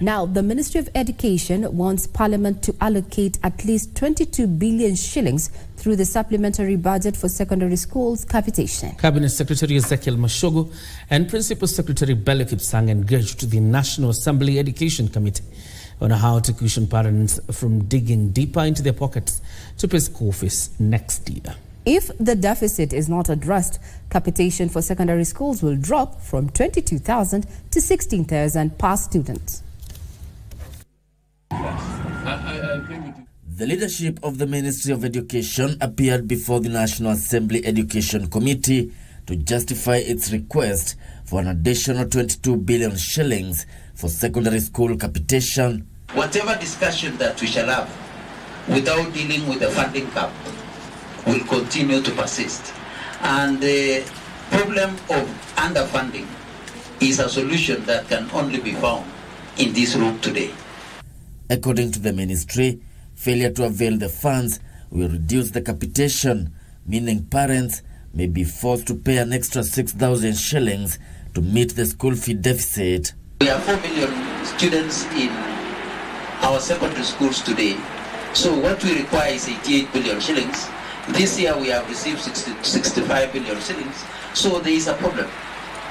Now, the Ministry of Education wants Parliament to allocate at least 22 billion shillings through the supplementary budget for secondary schools capitation. Cabinet Secretary Ezekiel Machogu and Principal Secretary Belio Kipsang engaged the National Assembly Education Committee on how to cushion parents from digging deeper into their pockets to pay school fees next year. If the deficit is not addressed, capitation for secondary schools will drop from 22,000 to 16,000 per student. The leadership of the Ministry of Education appeared before the National Assembly Education Committee to justify its request for an additional 22 billion shillings for secondary school capitation. Whatever discussion that we shall have without dealing with the funding cap will continue to persist. And the problem of underfunding is a solution that can only be found in this room today. According to the ministry, failure to avail the funds will reduce the capitation, meaning parents may be forced to pay an extra 6,000 shillings to meet the school fee deficit. We have 4 million students in our secondary schools today. So what we require is 88 billion shillings. This year we have received 65 billion shillings. So there is a problem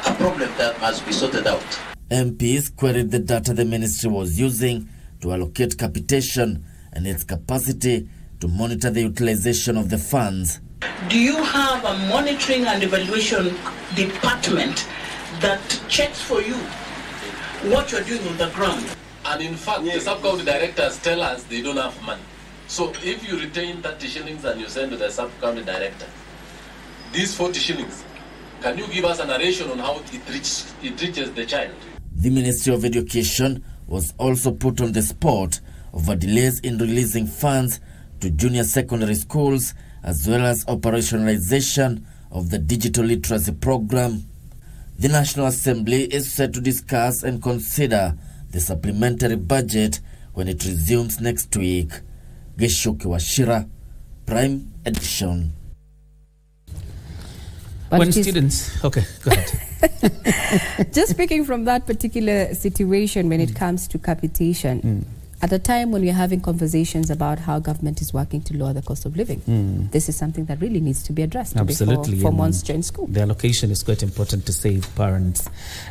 that must be sorted out. MPs queried the data the ministry was using to allocate capitation and its capacity to monitor the utilization of the funds. Do you have a monitoring and evaluation department that checks for you what you're doing on the ground? And in fact, the sub-county directors tell us they don't have money. So if you retain 30 shillings and you send to the sub-county director, these 40 shillings, can you give us a narration on how it reaches the child? The Ministry of Education was also put on the spot over delays in releasing funds to junior secondary schools, as well as operationalization of the digital literacy program. The National Assembly is set to discuss and consider the supplementary budget when it resumes next week. Geshoki Washira, Prime Edition. But when students... Okay, go ahead. Just speaking from that particular situation when it comes to capitation, at a time when we're having conversations about how government is working to lower the cost of living, this is something that really needs to be addressed. Absolutely. For months join school. The allocation is quite important to save parents.